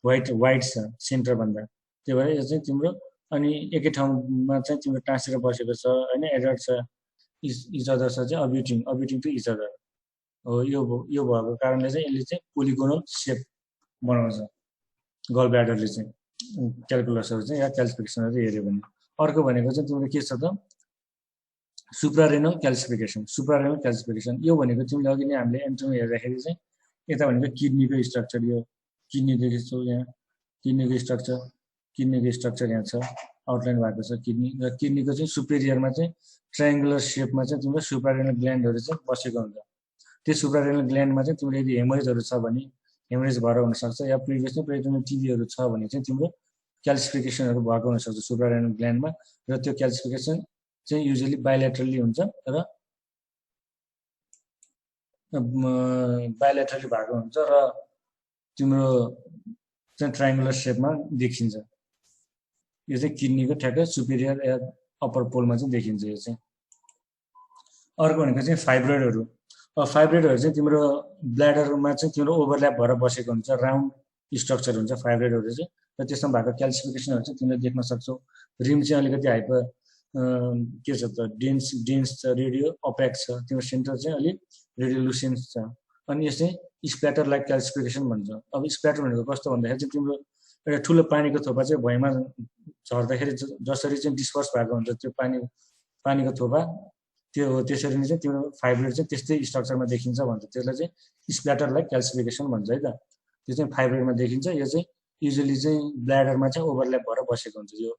Speaker 1: वाइड छ सेन्टर भन्दा। त्यही भएर यो चाहिँ तिम्रो अनि एकै ठाउँमा चाहिँ तिम्रो टाँसेर बसेको छ हैन, एडर्ट छ, इच अदर छ चाहिँ अब्युटिङ टु इच अदर हो। यो भएको कारणले चाहिँ यसले चाहिँ पोलिगोनल शेप बनाउँछ गल ब्ल्याडरले चाहिँ क्याल्कुलसहरु चाहिँ या क्याल्सिफिकेसनहरु हेर्यो भने। अर्को भनेको चाहिँ तिम्रो के छ त सुप्रारेनल क्याल्सिफिकेसन। यो भनेको तिमीले अघि नै हामीले एन्टोमी हेर्दाखेरि चाहिँ यता भनेको किडनीको स्ट्रक्चर, यो किडनी देखेछौ यहाँ, किडनीको स्ट्रक्चर यहाँ छ, आउटलाइन भएको छ किडनी। र किडनीको चाहिँ सुपेरियरमा चाहिँ ट्रायंगुलर शेपमा चाहिँ तिम्रो सुप्रारेनल ग्ल्यान्डहरु चाहिँ बसेको हुन्छ। त्यो सुप्रारेनल ग्ल्यान्डमा चाहिँ तिम्रो यदि हेमोरेजहरु छ भने हेमोरेज भएर हुन सक्छ या प्रिभियस नै पेरिटोनियल टिबीहरु छ भने चाहिँ तिम्रो क्याल्सिफिकेसनहरु भएको हुन सक्छ सुप्रारेनल ग्ल्यान्डमा। र त्यो क्याल्सिफिकेसन चाहिँ युजुअली बाइलेटरली हुन्छ र बाइलेटरली भएको हुन्छ र तिम्रो चाहिँ ट्रायंगुलर शेपमा देखिन्छ। यो चाहिँ किडनीको ठ्याक्कै सुपेरियर या अप्पर पोलमा चाहिँ देखिन्छ यो चाहिँ। अर्को भनेको चाहिँ फाइब्रोइडहरु। फाइब्रोइडहरु चाहिँ तिम्रो ब्ल्याडरमा चाहिँ तिम्रो ओभरल्याप भएर बसेको हुन्छ, राउन्ड स्ट्रक्चर हुन्छ फाइब्रोइडहरु चाहिँ। र त्यसमा भएको क्याल्सिफिकेसनहरु चाहिँ तिमीले देख्न सक्छौ। रिम चाहिँ अलिकति हाइपर के छ त डेन्स छ, रेडियो ओप्याक छ। तिम्रो सेन्टर चाहिँ अलि रेडियो लुसेन्ट छ। अनि यो चाहिँ स्प्याटर लाइक क्याल्सिफिकेसन भन्छ। अब स्प्याटर भनेको कस्तो भन्दाखेरि चाहिँ तिम्रो एउटा ठुलो पानीको थोपा चाहिँ भुइँमा झर्दाखेरि जसरी चाहिँ डिस्पर्स भएको हुन्छ त्यो पानीको थोपा त्यो हो, त्यसरी नै चाहिँ तिम्रो फाइब्रोइड चाहिँ त्यस्तै स्ट्रक्चरमा देखिन्छ भन्छ। त्यसलाई चाहिँ स्प्ल्याटर लाइक क्याल्सिफिकेसन भन्छ है त। त्यो चाहिँ फाइब्रोइडमा देखिन्छ। यो चाहिँ युजली चाहिँ ब्ल्याडरमा चाहिँ ओभरल्याप भएर बसेको हुन्छ यो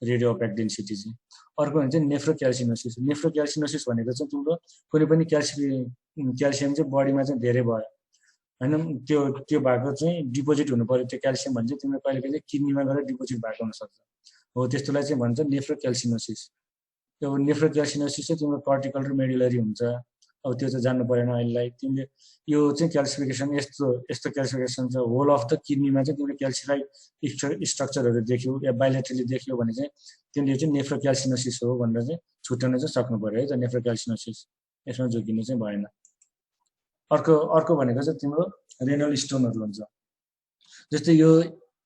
Speaker 1: रेडियो ओपेक डेन्सिटी चाहिँ। अर्को हुन्छ नेफ्रोक्याल्सिनोसिस। नेफ्रोक्याल्सिनोसिस भनेको चाहिँ तिम्रो कुनै पनि क्याल्सियम चाहिँ बडीमा चाहिँ धेरै भयो होइन, त्यो भएको चाहिँ डिपोजिट हुनु पर्यो। त्यो क्याल्सियम भन्छ तिम्रो कहिले कहिले किडनीमा गएर डिपोजिट भएको हुनसक्छ हो, त्यस्तोलाई चाहिँ भन्छ नेफ्रोक्याल्सिनोसिस। त्यो नेफ्रोक्याल्सिनोसिस चाहिँ तिम्रो कर्टिकल र मेडुलरी हुन्छ। अब त्यो चाहिँ जान्नु परेन अहिलेलाई। तिमीले यो चाहिँ क्याल्सिफिकेसन यस्तो क्याल्सिफिकेसन छ, होल अफ द किडनीमा चाहिँ तिमीले क्याल्सिफाइड स्ट्रक्चरहरू देख्यौ या बायोलेटरली देख्यौ भने चाहिँ तिमीले चाहिँ नेफ्रोक्याल्सिनोसिस हो भनेर चाहिँ छुट्याउन चाहिँ सक्नु पर्यो है त। नेफ्रोक्याल्सिनोसिस यसमा जोगिनु चाहिँ भएन। अर्को भनेको चाहिँ तिम्रो रेनल स्टोनहरू हुन्छ। जस्तै यो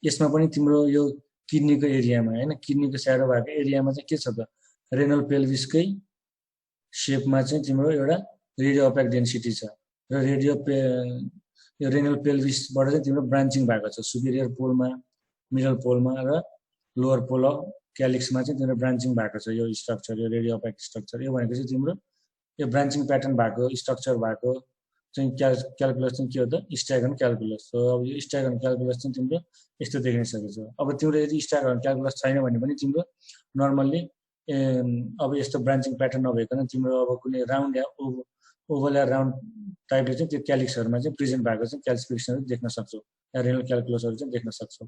Speaker 1: यसमा पनि तिम्रो यो किडनीको एरियामा होइन, किडनीको स्याडो भएको एरियामा चाहिँ के छ त, रेनल पेल्भिसकै सेपमा चाहिँ तिम्रो एउटा रेडियो ओपेक डेन्सिटी छ र यो रेनल पेल्भिसबाट चाहिँ तिम्रो ब्रान्चिङ भएको छ सुपेरियर पोलमा, मिडल पोलमा र लोवर पोल अफ क्यालिक्समा चाहिँ तिम्रो ब्रान्चिङ भएको छ यो स्ट्रक्चर, यो रेडियो ओपेक स्ट्रक्चर। यो भनेको चाहिँ तिम्रो यो ब्रान्चिङ प्याटर्न भएको स्ट्रक्चर भएको चाहिँ क्यालकुलस चाहिँ के हो त, स्ट्यागन क्यालकुलस हो। अब यो स्ट्यागन क्यालकुलस चाहिँ तिम्रो यस्तो देखिन सकेको छ। अब तिम्रो यदि स्ट्यागन क्यालकुलस छैन भने पनि तिम्रो नर्मल्ली अब यस्तो ब्रान्चिङ प्याटर्न नभइकन तिम्रो अब कुनै राउन्ड या ओभल या राउन्ड टाइपले चाहिँ त्यो क्यालिक्सहरूमा चाहिँ प्रेजेन्ट भएको चाहिँ क्याल्सिफिकेसनहरू देख्न सक्छौ या रेनल क्यालकुलसहरू चाहिँ देख्न सक्छौ।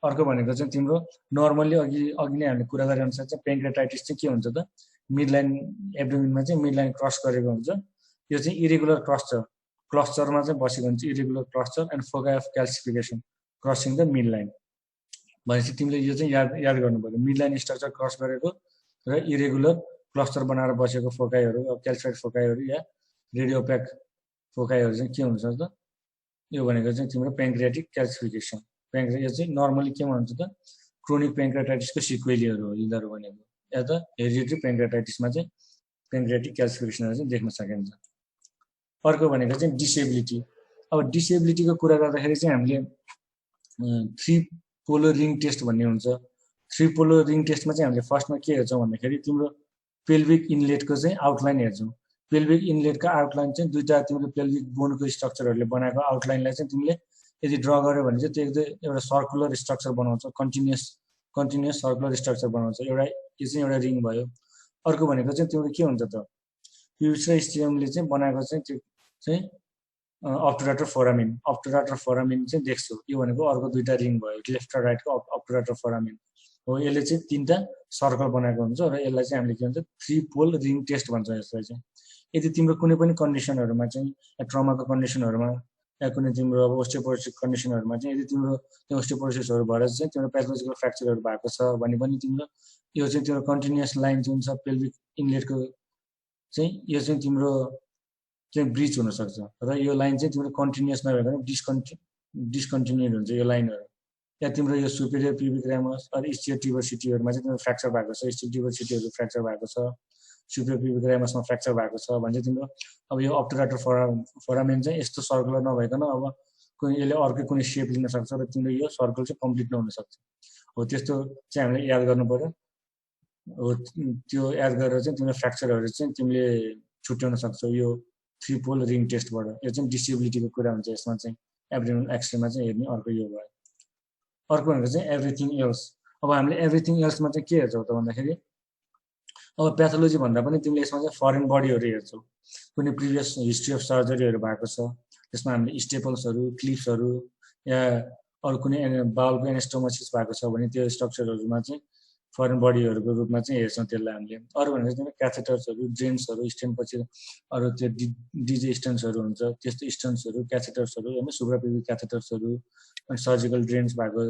Speaker 1: अर्को भनेको चाहिँ तिम्रो नर्मल्ली अघि नै हामीले कुरा गरे अनुसार चाहिँ पेन्क्रेटाइटिस चाहिँ के हुन्छ त, मिडलाइन एब्डोमिनमा चाहिँ मिडलाइन क्रस गरेको हुन्छ। यो चाहिँ इरेगुलर क्लस्टरमा चाहिँ बसेको हुन्छ, irregular cluster and foci of calcification crossing the midline भनेपछि तिमीले यो चाहिँ याद गर्नु पर्यो। मिडलाइन स्ट्रक्चर क्रस गरेको र इरेगुलर क्लस्टर बनाएर बसेको फोकाइहरू, क्याल्सिफाइड फोकाइहरू या रेडियो ओपेक फोकाइहरू चाहिँ के हुन्छ त, यो भनेको चाहिँ तिम्रो पेन्क्रियाटिक क्याल्सिफिकेसन। यो चाहिँ नर्मली केमा हुन्छ त, क्रोनिक पेन्क्रियाटाइटिसको सिक्वेलीहरू हो यिनीहरू भनेको, या त हेरिडिटरी पेन्क्रियाटाइटिसमा चाहिँ पेन्क्रियाटिक क्याल्सिफिकेसनहरू चाहिँ देख्न सकिन्छ। अर्को भनेको चाहिँ डिसेबिलिटी। अब डिसेबिलिटीको कुरा गर्दाखेरि चाहिँ हामीले 3 पोलो रिङ टेस्ट भन्ने हुन्छ। 3 पोलो रिङ टेस्टमा चाहिँ हामीले फर्स्टमा के हेर्छौँ भन्दाखेरि तिम्रो पेल्भिक इनलेटको चाहिँ आउटलाइन हेर्छौँ। पेल्भिक इनलेटको आउटलाइन चाहिँ दुईवटा तिम्रो पेल्भिक बोनको स्ट्रक्चरहरूले बनाएको आउटलाइनलाई चाहिँ तिमीले यदि ड्र गर्यो भने चाहिँ त्यो एउटा सर्कुलर स्ट्रक्चर बनाउँछ, कन्टिन्युस सर्कुलर स्ट्रक्चर बनाउँछ। यो चाहिँ एउटा रिङ भयो। अर्को भनेको चाहिँ तिम्रो के हुन्छ त, प्युबिस र स्टियमले चाहिँ बनाएको चाहिँ त्यो चाहिँ अब्टुराटर फोरामिन चाहिँ देख्छौ। यो भनेको अर्को दुईवटा रिङ भयो, लेफ्ट र राइटको अब्टुराटर फोरामिन हो। यसले चाहिँ 3टा सर्कल बनाएको हुन्छ र यसलाई चाहिँ हामीले के भन्छ 3 पोल रिङ टेस्ट भन्छ यसलाई चाहिँ। यदि तिम्रो कुनै पनि कन्डिसनहरूमा चाहिँ ट्रमाको कन्डिसनहरूमा या कुनै तिम्रो अब ओस्टियोपोरोसिस कन्डिसनहरूमा चाहिँ यदि तिम्रो त्यो ओस्टियोपोरोसिसहरू भएर चाहिँ तिम्रो प्याथोलोजिकल फ्र्याक्चरहरू भएको छ भने पनि तिम्रो यो चाहिँ तिम्रो कन्टिन्युस लाइन जुन छ पेल्भिक इनलेटको चाहिँ यो चाहिँ तिम्रो चाहिँ ब्रिज हुनसक्छ र यो लाइन चाहिँ तिम्रो कन्टिन्युस नभएर डिस्कन्टिन्युड हुन्छ यो लाइनहरू। या तिम्रो यो सुपेरियर प्युबिक ऱ्यामस अरू स्टियो ट्युबरसिटीहरूमा चाहिँ तिम्रो फ्र्याक्चर भएको छ, स्टियो ट्युबरसिटीहरू फ्र्याक्चर भएको छ, सुपेरियर प्युबिक ऱ्यामसमा फ्र्याक्चर भएको छ भने चाहिँ तिम्रो अब यो अब्टुराटर फोरामेन चाहिँ यस्तो सर्कुलर नभइकन अब यसले अर्कै कुनै सेप लिन सक्छ र तिम्रो यो सर्कल चाहिँ कम्प्लिट नहुन सक्छ हो। त्यस्तो चाहिँ हामीले याद गर्नु पर्यो हो। त्यो याद गरेर चाहिँ तिम्रो फ्र्याक्चरहरू चाहिँ तिमीले छुट्याउन सक्छौ यो 3 पोल रिङ टेस्टबाट। यो चाहिँ डिसेबिलिटीको कुरा हुन्छ यसमा चाहिँ, एब्डोमिनल एक्सरेमा चाहिँ हेर्ने अर्को यो भयो। अर्को भनेको चाहिँ एभ्रिथिङ एल्स। अब हामीले एभ्रिथिङ एल्समा चाहिँ के हेर्छौँ त भन्दाखेरि अब प्याथोलोजी भन्दा पनि तिमीले यसमा चाहिँ फरेन बडीहरू हेर्छौ, कुनै प्रिभियस हिस्ट्री अफ सर्जरीहरू भएको छ त्यसमा हामीले स्टेपल्सहरू, क्लिप्सहरू या अरू कुनै बाउलको एनास्टोमोसिस भएको छ भने त्यो स्ट्रक्चरहरूमा चाहिँ फरेन बडीहरूको रूपमा चाहिँ हेर्छौँ त्यसलाई हामीले। अरू भनेको चाहिँ क्याथेटर्सहरू, ड्रेन्सहरू, स्टेनपछि अरू त्यो डिजे स्टेन्सहरू हुन्छ, त्यस्तो स्टेन्सहरू, क्याथेटर्सहरू होइन, सुप्राप्युबिक क्याथेटर्सहरू अनि सर्जिकल ड्रेन्स भएको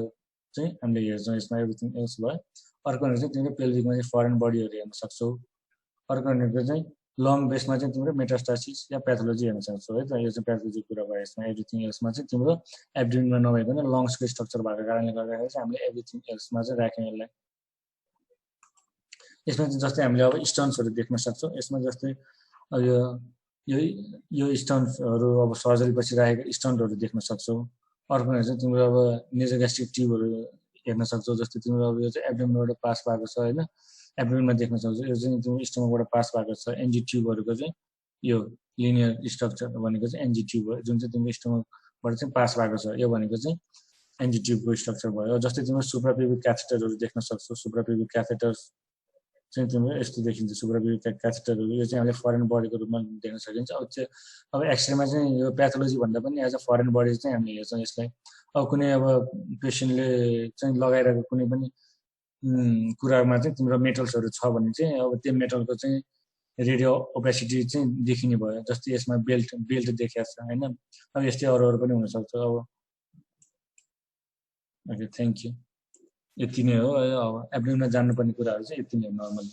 Speaker 1: चाहिँ हामीले हेर्छौँ यसमा। एभ्रिथिङ एल्स भयो। अर्को भनेको चाहिँ तिम्रो पेल्भिकमा चाहिँ फरेन बडीहरू हेर्न सक्छौ। अर्को भनेको चाहिँ लङ बेसमा चाहिँ तिम्रो मेटास्टासिस या प्याथोलोजी हेर्न सक्छौ है त। यो चाहिँ प्याथोलोजीको कुरा भयो यसमा। एभ्रिथिङ एल्समा चाहिँ तिम्रो एब्डोमिनमा नभइकन लङ्सको स्ट्रक्चर भएको कारणले गर्दाखेरि चाहिँ हामीले एभ्रिथिङ एल्समा चाहिँ राख्यौँ यसलाई। यसमा चाहिँ जस्तै हामीले अब स्टन्सहरू देख्न सक्छौँ। यसमा जस्तै यो स्टन्टहरू अब सर्जरी पछि राखेको स्टन्टहरू देख्न सक्छौँ अर्को भनेको चाहिँ तिम्रो अब नेजोग्यास्ट्रिक ट्युबहरू हेर्न सक्छौ, जस्तै तिम्रो अब यो चाहिँ एब्डोमेनबाट पास भएको छ होइन, एब्डोमेनमा देख्न सक्छौ, यो चाहिँ तिम्रो स्टमकबाट पास भएको छ। एनजी ट्युबहरूको चाहिँ यो लिनियर स्ट्रक्चर भनेको चाहिँ एनजी ट्युब हो, जुन चाहिँ तिम्रो स्टमकबाट चाहिँ पास भएको छ, यो भनेको चाहिँ एनजी ट्युबको स्ट्रक्चर भयो। जस्तै तिम्रो सुप्राप्युबिक क्याथेटरहरू देख्न सक्छौ, सुप्राप्युबिक क्याथेटर चाहिँ तिम्रो यस्तो देखिन्छ, सुप्राप्युबिक क्याथेटरहरू, यो चाहिँ हामीले फरेन बडीको रूपमा देख्न सकिन्छ। अब एक्सरेमा चाहिँ यो प्याथोलोजी भन्दा पनि एज अ फरेन बडी चाहिँ हामीले हेर्छौँ यसलाई। अब कुनै अब पेसेन्टले चाहिँ लगाइरहेको कुनै पनि कुरामा चाहिँ तिम्रो मेटल्सहरू छ भने चाहिँ अब त्यो मेटलको चाहिँ रेडियो ओपेसिटी चाहिँ देखिने भयो, जस्तै यसमा बेल्ट देखिएको छ होइन। अब यस्तै अरू पनि हुनसक्छ। अब ओके, थ्याङ्क यू। यति नै हो। अब एब्डोमेनमा जान्नुपर्ने कुराहरू चाहिँ यति नै हो नर्मली।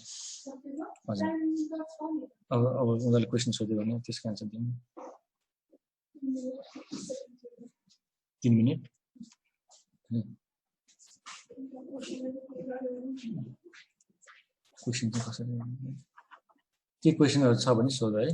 Speaker 1: हजुर, अब उनीहरूले क्वेसन सोध्यो भने त्यसको एन्सर दिनु। 3 मिनट। क्वेसन चाहिँ कसरी, के क्वेसनहरू छ भने सोध है।